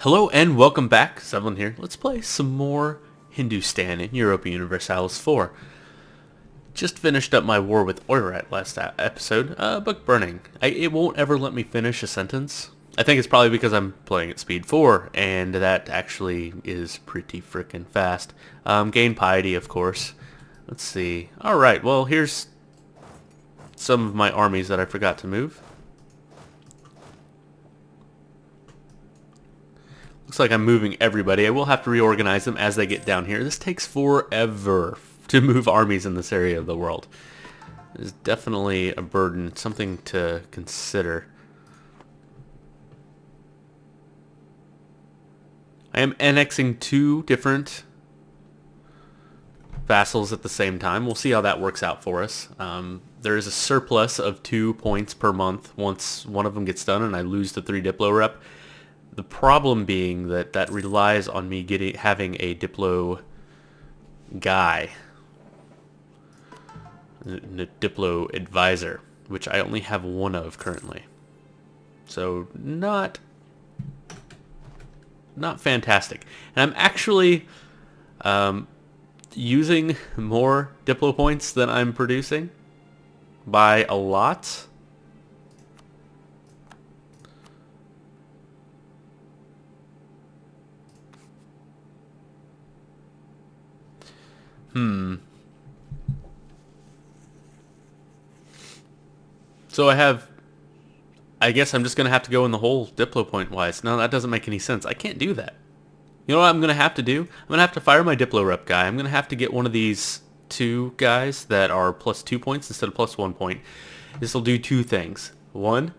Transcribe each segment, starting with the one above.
Hello and welcome back, Sevlin here. Let's play some more Hindustan in Europa Universalis 4. Just finished up my war with Oirat last episode. Book burning. It won't ever let me finish a sentence. I think it's probably because I'm playing at speed 4, and that actually is pretty frickin' fast. Gain piety, of course. Let's see. Alright, well here's some of my armies that I forgot to move. Looks like I'm moving everybody. I will have to reorganize them as they get down here. This takes forever to move armies in this area of the world. It's definitely a burden, something to consider. I am annexing two different vassals at the same time. We'll see how that works out for us. There is a surplus of 2 points per month once one of them gets done and I lose the 3 Diplo rep. The problem being that relies on me having a Diplo guy, a Diplo advisor, which I only have one of currently. So not fantastic. And I'm actually using more Diplo points than I'm producing by a lot. So I guess I'm just going to have to go in the whole Diplo point wise. No, that doesn't make any sense. I can't do that. You know what I'm going to have to do? I'm going to have to fire my Diplo rep guy. I'm going to have to get one of these two guys that are plus 2 points instead of plus 1 point. This will do two things. One,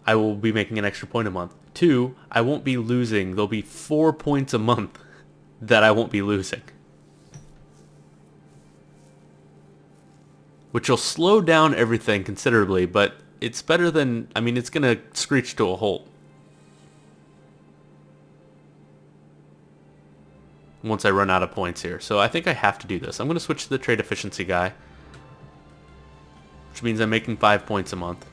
I will be making an extra point a month. Two, I won't be losing. There'll be 4 points a month that I won't be losing. Which will slow down everything considerably, but it's better than, I mean, it's going to screech to a halt once I run out of points here. So I think I have to do this. I'm going to switch to the trade efficiency guy, which means I'm making 5 points a month.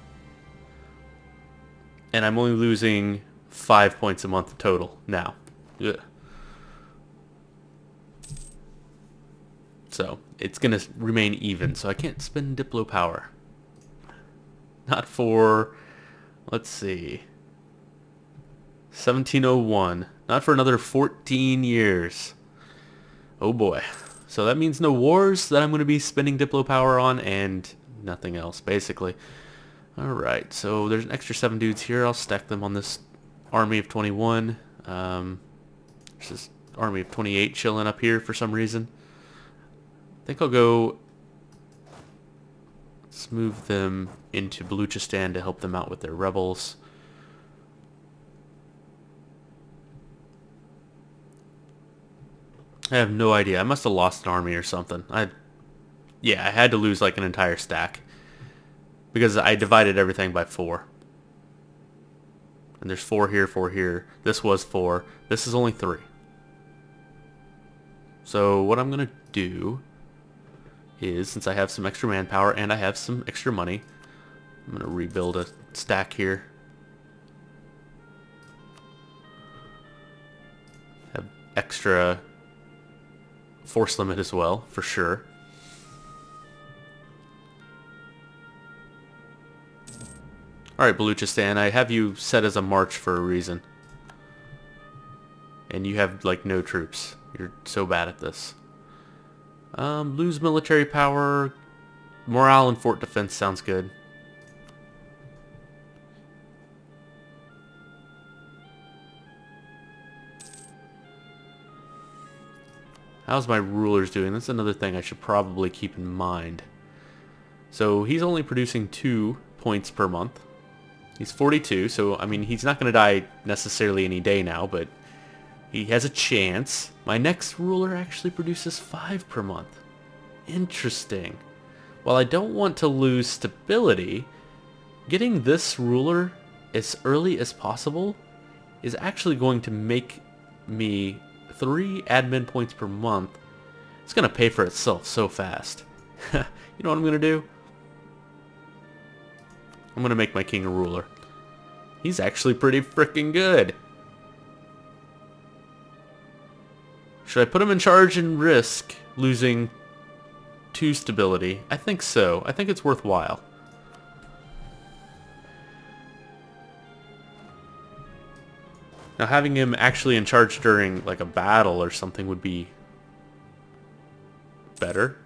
And I'm only losing 5 points a month total now. Ugh. So it's going to remain even, so I can't spend Diplo power. Not for, let's see, 1701. Not for another 14 years. Oh boy. So that means no wars that I'm going to be spending Diplo power on, and nothing else, basically. Alright, so there's an extra 7 dudes here. I'll stack them on this army of 21. There's this army of 28 chilling up here for some reason. I think I'll go, let's move them into Baluchistan to help them out with their rebels. I have no idea. I must have lost an army or something. Yeah, I had to lose like an entire stack because I divided everything by 4. And there's 4 here, 4 here. This was 4. This is only 3. So what I'm going to do is, since I have some extra manpower and I have some extra money, I'm going to rebuild a stack here. Have extra force limit as well, for sure. Alright, Baluchistan, I have you set as a march for a reason. And you have, like, no troops. You're so bad at this. Lose military power. Morale and fort defense sounds good. How's my rulers doing? That's another thing I should probably keep in mind. So he's only producing 2 points per month. He's 42, so I mean he's not going to die necessarily any day now, but he has a chance. My next ruler actually produces 5 per month. Interesting. While I don't want to lose stability, getting this ruler as early as possible is actually going to make me 3 admin points per month. It's going to pay for itself so fast. You know what I'm going to do? I'm going to make my king a ruler. He's actually pretty freaking good. Should I put him in charge and risk losing 2 stability? I think so. I think it's worthwhile. Now having him actually in charge during like a battle or something would be better.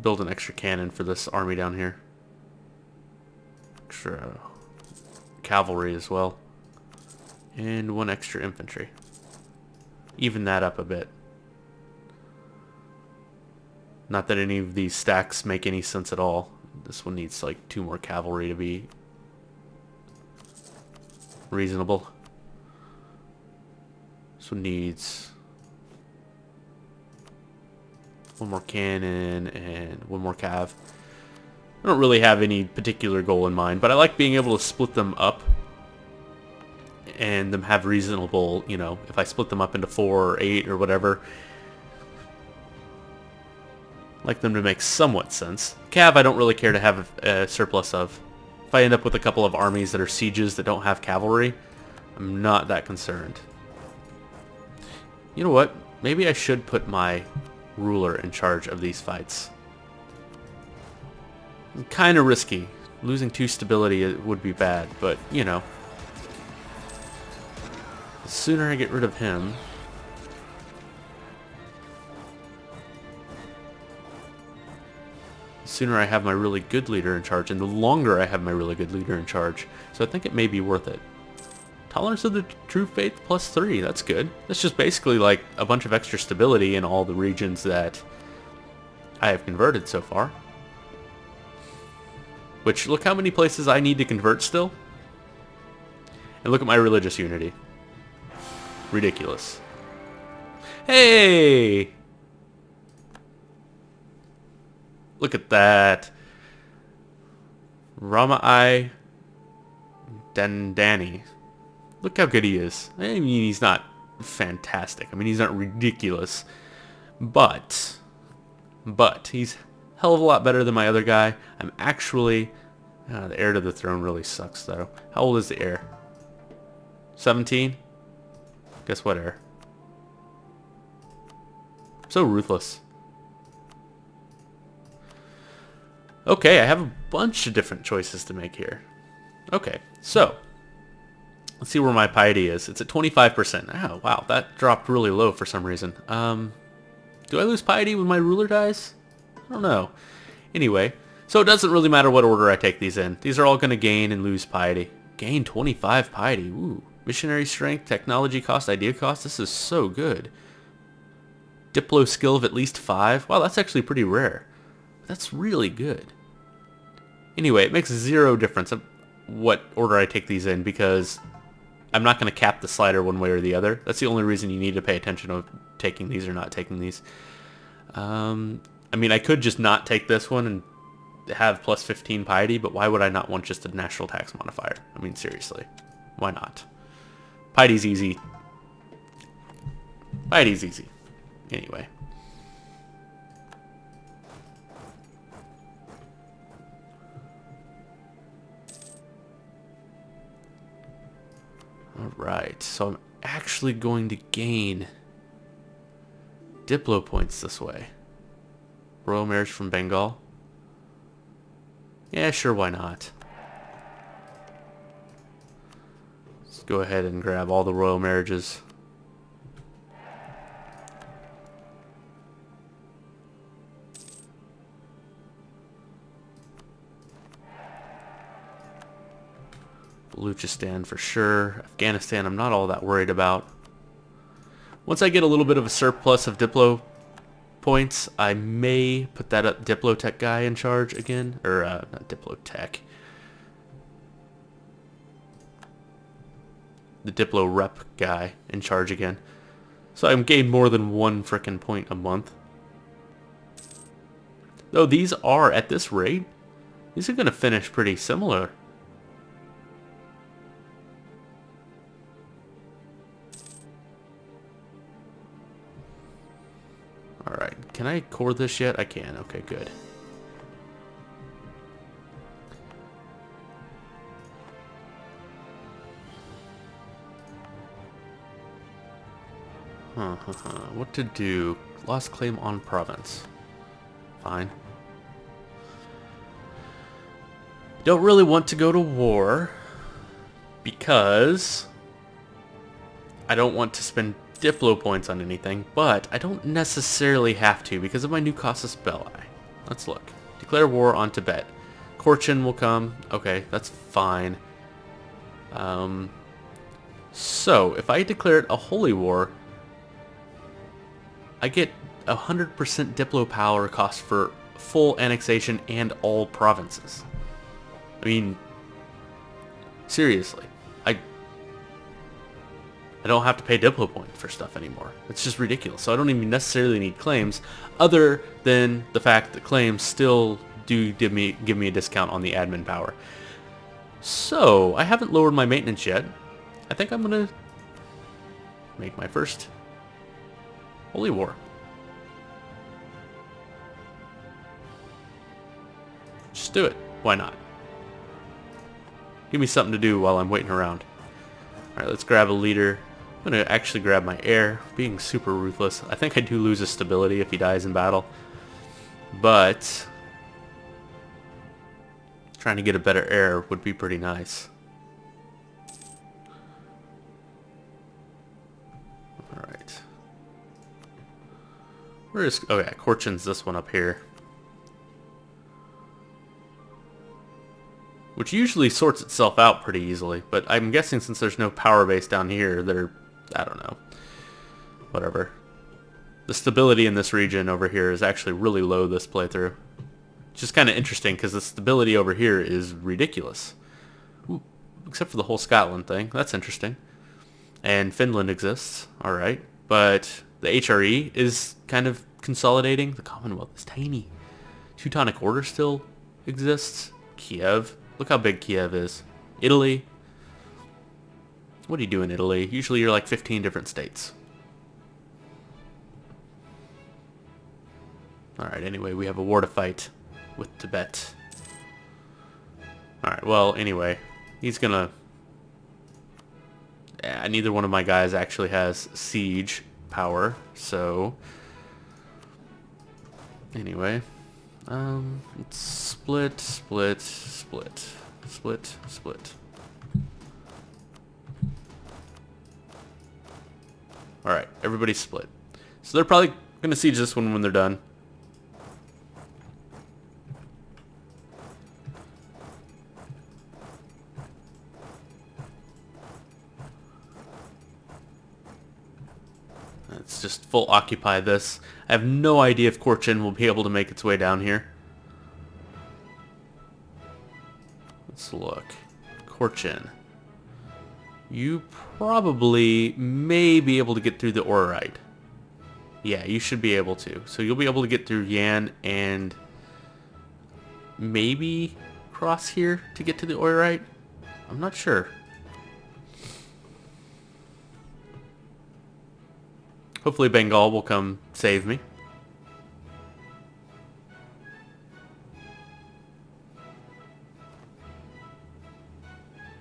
Build an extra cannon for this army down here. Extra cavalry as well. And 1 extra infantry. Even that up a bit. Not that any of these stacks make any sense at all. This one needs like 2 more cavalry to be reasonable. This one needs 1 more cannon and 1 more cav. I don't really have any particular goal in mind, but I like being able to split them up and them have reasonable, you know, if I split them up into 4 or 8 or whatever, I like them to make somewhat sense. Cav I don't really care to have a surplus of. If I end up with a couple of armies that are sieges that don't have cavalry, I'm not that concerned. You know what? Maybe I should put my ruler in charge of these fights. Kind of risky. Losing 2 stability would be bad, but, you know. The sooner I get rid of him, the sooner I have my really good leader in charge, and the longer I have my really good leader in charge. So I think it may be worth it. Tolerance of the True Faith +3, that's good. That's just basically like a bunch of extra stability in all the regions that I have converted so far. Which, look how many places I need to convert still. And look at my religious unity. Ridiculous. Hey! Look at that. Ramai Dandani. Look how good he is. I mean, he's not fantastic. I mean, he's not ridiculous. But he's a hell of a lot better than my other guy. I'm actually... the heir to the throne really sucks, though. How old is the heir? 17? Guess what, heir? So ruthless. Okay, I have a bunch of different choices to make here. Okay, so... let's see where my piety is. It's at 25%. Oh, wow, that dropped really low for some reason. Do I lose piety when my ruler dies? I don't know. Anyway, so it doesn't really matter what order I take these in. These are all going to gain and lose piety. Gain 25 piety. Ooh. Missionary strength, technology cost, idea cost. This is so good. Diplo skill of at least 5. Wow, that's actually pretty rare. That's really good. Anyway, it makes 0 difference of what order I take these in because I'm not going to cap the slider one way or the other. That's the only reason you need to pay attention to taking these or not taking these. I mean, I could just not take this one and have plus 15 piety, but why would I not want just a national tax modifier? I mean, seriously. Why not? Piety's easy. Piety's easy. Anyway. Alright, so I'm actually going to gain Diplo points this way. Royal marriage from Bengal. Yeah, sure, why not? Let's go ahead and grab all the royal marriages. Baluchistan for sure. Afghanistan I'm not all that worried about. Once I get a little bit of a surplus of Diplo points, I may put that Diplotech guy in charge again. Or, not Diplotech. The Diplo rep guy in charge again. So I'm gained more than 1 frickin' point a month. Though these are, at this rate, these are going to finish pretty similar. Alright, can I core this yet? I can. Okay, good. What to do? Lost claim on province. Fine. Don't really want to go to war because I don't want to spend Diplo points on anything, but I don't necessarily have to because of my new Casus Belli. Let's look. Declare war on Tibet. Korchin will come. Okay, that's fine. So, if I declare it a holy war, I get 100% Diplo power cost for full annexation and all provinces. I mean, seriously, I don't have to pay Diplo points for stuff anymore. It's just ridiculous. So I don't even necessarily need claims, other than the fact that claims still do give me a discount on the admin power. So I haven't lowered my maintenance yet. I think I'm gonna make my first holy war. Just do it. Why not? Give me something to do while I'm waiting around. Alright, let's grab a leader. I'm going to actually grab my heir, being super ruthless. I think I do lose his stability if he dies in battle. But trying to get a better heir would be pretty nice. Alright. Where is... Oh yeah, Korchin's this one up here. Which usually sorts itself out pretty easily, but I'm guessing since there's no power base down here, I don't know. Whatever. The stability in this region over here is actually really low this playthrough. Which is kind of interesting, because the stability over here is ridiculous. Ooh, except for the whole Scotland thing. That's interesting. And Finland exists, alright. But the HRE is kind of consolidating. The Commonwealth is tiny. Teutonic Order still exists. Kiev. Look how big Kiev is. Italy. What do you do in Italy? Usually you're like 15 different states. Alright, anyway, we have a war to fight with Tibet. Alright, well, anyway. He's gonna... Yeah, neither one of my guys actually has siege power, so... Anyway. Let's split, split, split, split, split. Alright, everybody's split. So they're probably going to siege this one when they're done. Let's just full occupy this. I have no idea if Korchin will be able to make its way down here. Let's look. Korchin. You probably may be able to get through the Orite. Yeah, you should be able to. So you'll be able to get through Yan and maybe cross here to get to the Orite? I'm not sure. Hopefully Bengal will come save me.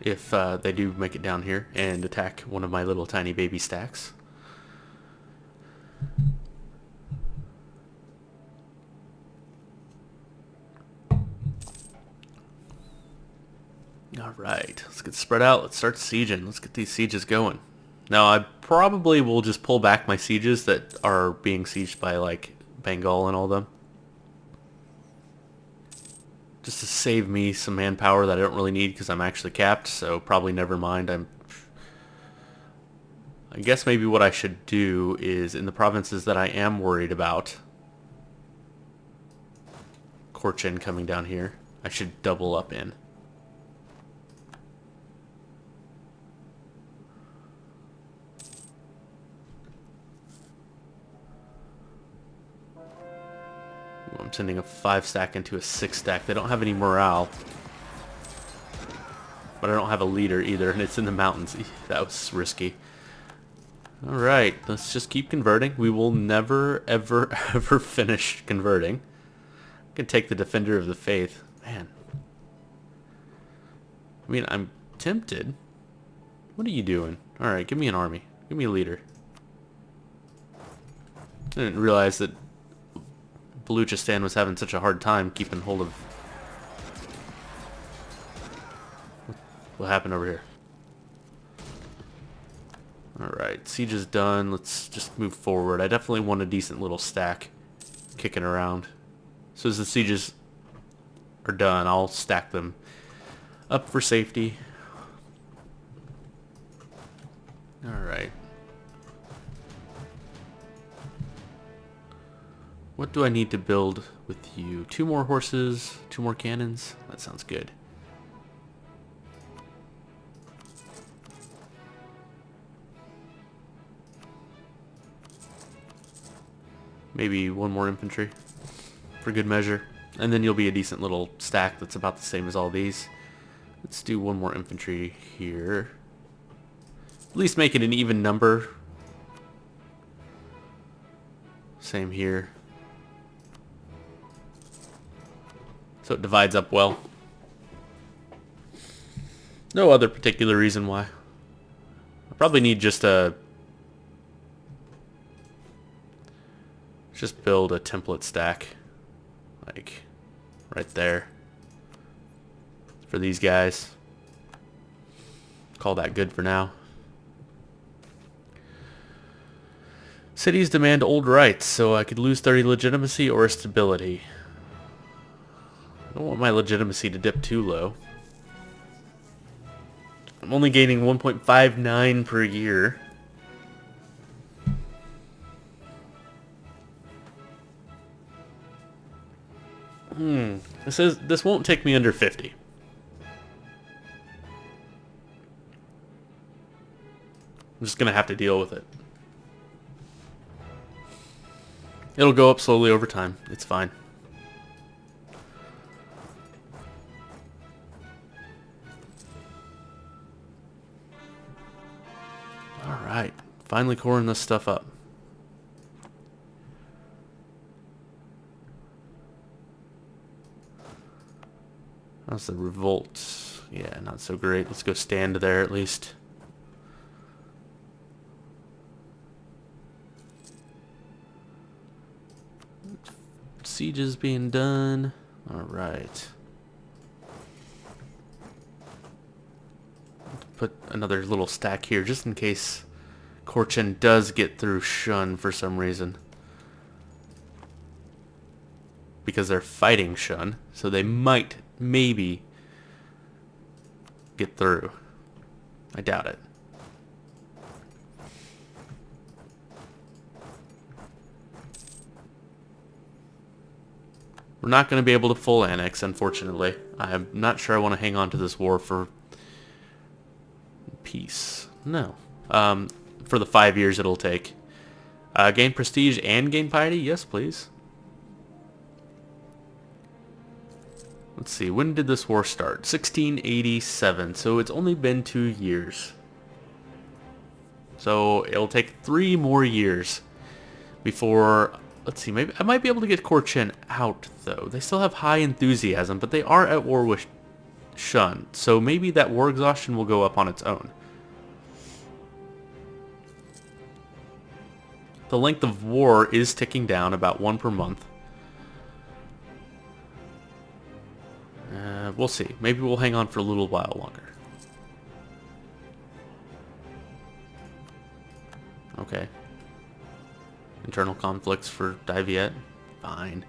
If they do make it down here and attack one of my little tiny baby stacks. Alright, let's get spread out. Let's start sieging. Let's get these sieges going. Now, I probably will just pull back my sieges that are being sieged by, like, Bengal and all them. Just to save me some manpower that I don't really need because I'm actually capped, so probably never mind. I guess maybe what I should do is, in the provinces that I am worried about, Korchin coming down here, I should double up in. I'm sending a 5-stack into a 6-stack. They don't have any morale. But I don't have a leader either, and it's in the mountains. That was risky. Alright, let's just keep converting. We will never, ever, ever finish converting. I can take the Defender of the Faith. Man. I mean, I'm tempted. What are you doing? Alright, give me an army. Give me a leader. I didn't realize that Baluchistan was having such a hard time keeping hold of... What happened over here? Alright, siege is done. Let's just move forward. I definitely want a decent little stack kicking around. So as the sieges are done, I'll stack them up for safety. Alright. What do I need to build with you? 2 more horses, 2 more cannons? That sounds good. Maybe 1 more infantry for good measure. And then you'll be a decent little stack that's about the same as all these. Let's do 1 more infantry here. At least make it an even number. Same here. So it divides up well. No other particular reason why. I probably need just a... Just build a template stack. Like, right there. For these guys. Call that good for now. Cities demand old rights, so I could lose 30 legitimacy or stability. I don't want my legitimacy to dip too low. I'm only gaining 1.59 per year. This won't take me under 50. I'm just gonna have to deal with it. It'll go up slowly over time. It's fine. Alright. Finally coring this stuff up. How's the revolt? Yeah, not so great. Let's go stand there at least. Siege is being done. Alright. Put another little stack here just in case Korchen does get through Shun for some reason. Because they're fighting Shun, so they might, maybe, get through. I doubt it. We're not going to be able to full annex, unfortunately. I'm not sure I want to hang on to this war for peace. No. For the 5 years it'll take. Gain prestige and gain piety? Yes, please. Let's see, when did this war start? 1687, so it's only been 2 years. So it'll take 3 more years before... Let's see, maybe I might be able to get Korchen out, though. They still have high enthusiasm, but they are at war with Shun, so maybe that war exhaustion will go up on its own. The length of war is ticking down, about 1 per month. We'll see. Maybe we'll hang on for a little while longer. Okay. Internal conflicts for Diviet? Fine.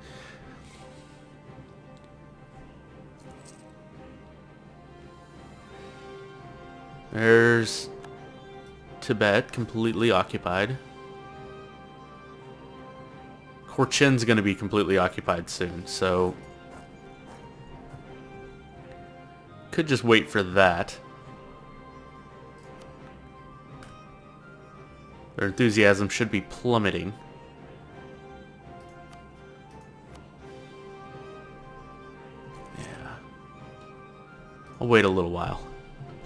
There's Tibet, completely occupied. Korchen's going to be completely occupied soon, so... Could just wait for that. Their enthusiasm should be plummeting. Yeah. I'll wait a little while.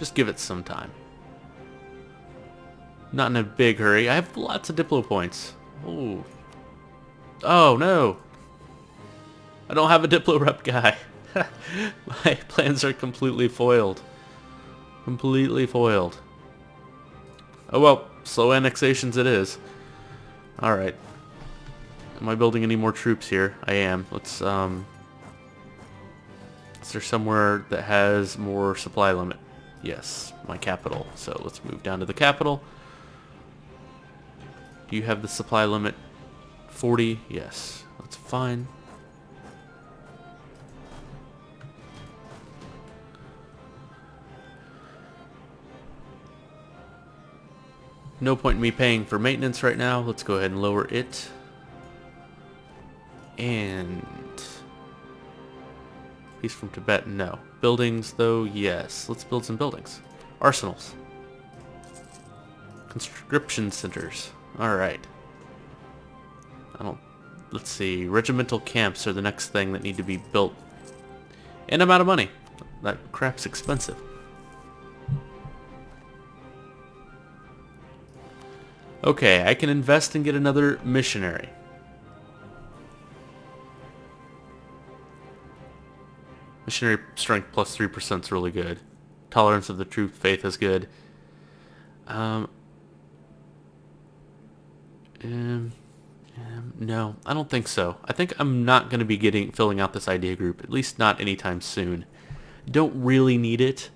Just give it some time. Not in a big hurry. I have lots of Diplo points. Oh. Oh, no. I don't have a Diplo rep guy. My plans are completely foiled. Completely foiled. Oh well, slow annexations it is. Alright. Am I building any more troops here? I am. Let's, is there somewhere that has more supply limit? Yes, my capital. So let's move down to the capital. Do you have the supply limit? 40? Yes. That's fine. No point in me paying for maintenance right now. Let's go ahead and lower it. And... Peace from Tibet, no. Buildings, though, yes. Let's build some buildings. Arsenals. Conscription centers. Alright. Let's see. Regimental camps are the next thing that need to be built. And I'm out of money. That crap's expensive. Okay, I can invest and get another missionary. Missionary strength plus 3% is really good. Tolerance of the true faith is good. No, I don't think so. I think I'm not going to be filling out this idea group, at least not anytime soon. Don't really need it.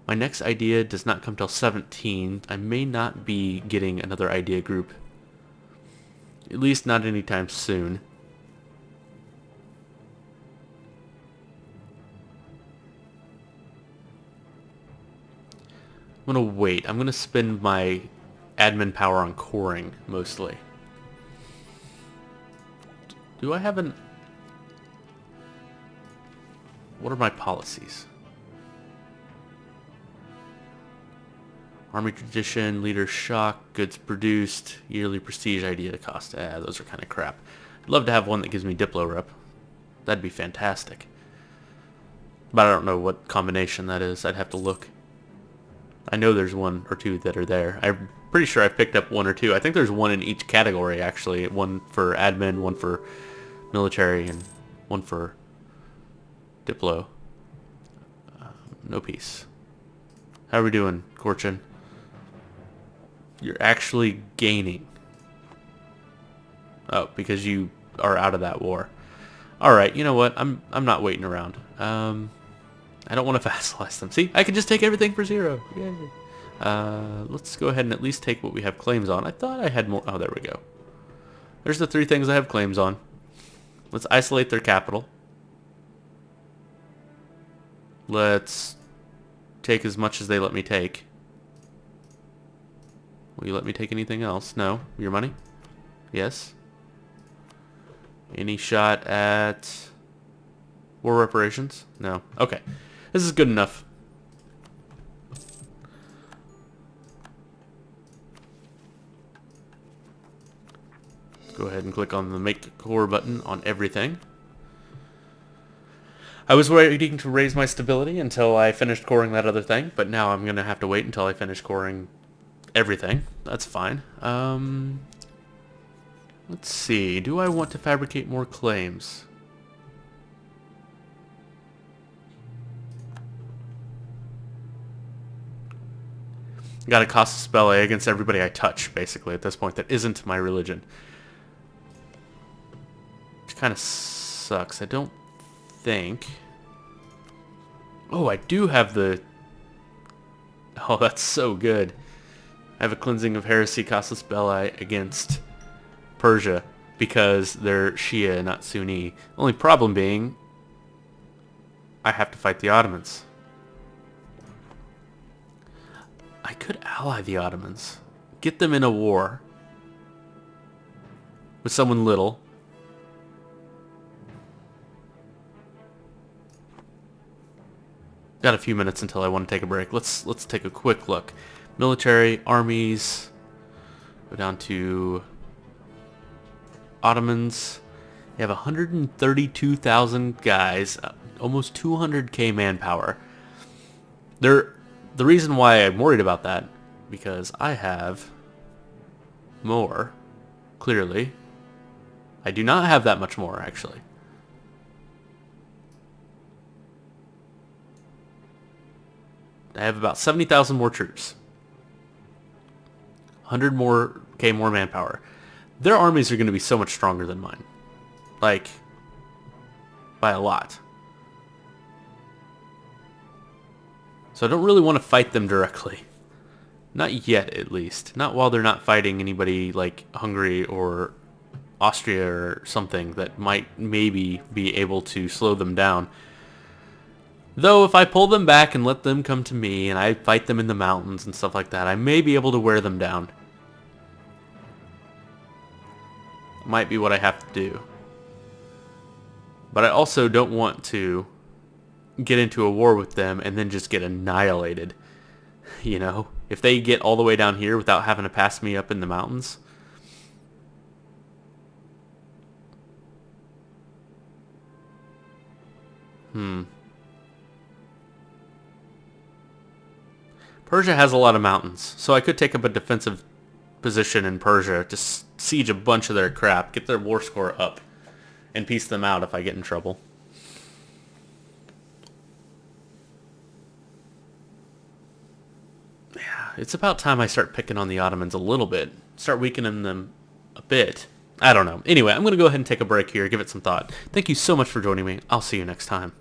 My next idea does not come till 17. I may not be getting another idea group. At least not anytime soon. I'm going to wait. I'm going to spend my admin power on coring, mostly. Do I have an... What are my policies? Army tradition, leader shock, goods produced, yearly prestige idea cost. Those are kind of crap. I'd love to have one that gives me Diplo rep. That'd be fantastic. But I don't know what combination that is. I'd have to look. I know there's one or two that are there. I'm pretty sure I've picked up one or two. I think there's one in each category, actually. One for admin, one for military, and one for Diplo. No peace. How are we doing, Corchin? You're actually gaining. Oh, because you are out of that war. Alright, you know what? I'm not waiting around. I don't want to vassalize them. See, I can just take everything for 0. Yay. Let's go ahead and at least take what we have claims on. I thought I had more. Oh, there we go. There's the 3 things I have claims on. Let's isolate their capital. Let's take as much as they let me take. Will you let me take anything else? No. Your money? Yes. Any shot at war reparations? No. Okay. This is good enough. Let's go ahead and click on the Make Core button on everything. I was waiting to raise my stability until I finished coring that other thing, but now I'm going to have to wait until I finish coring everything. That's fine. Let's see. Do I want to fabricate more claims? Got to casus belli against everybody I touch, basically, at this point, that isn't my religion. Which kind of sucks. I don't think... Oh, I do have the... Oh, that's so good. I have a cleansing of heresy casus belli against Persia because they're Shia, not Sunni. Only problem being, I have to fight the Ottomans. I could ally the Ottomans. Get them in a war with someone little. Got a few minutes until I want to take a break. Let's take a quick look. Military, armies. Go down to Ottomans. You have 132,000 guys, almost 200k manpower. The reason why I'm worried about that, because I have more, clearly. I do not have that much more, actually. I have about 70,000 more troops. 100 more K more manpower. their armies are going to be so much stronger than mine. Like, by a lot. So I don't really want to fight them directly. Not yet, at least. Not while they're not fighting anybody like Hungary or Austria or something that might maybe be able to slow them down. Though if I pull them back and let them come to me and I fight them in the mountains and stuff like that, I may be able to wear them down. Might be what I have to do. But I also don't want to get into a war with them and then just get annihilated. You know? If they get all the way down here without having to pass me up in the mountains. Persia has a lot of mountains, so I could take up a defensive position in Persia to siege a bunch of their crap, get their war score up, and piece them out if I get in trouble. Yeah, it's about time I start picking on the Ottomans a little bit. Start weakening them a bit. I don't know. Anyway, I'm going to go ahead and take a break here, give it some thought. Thank you so much for joining me. I'll see you next time.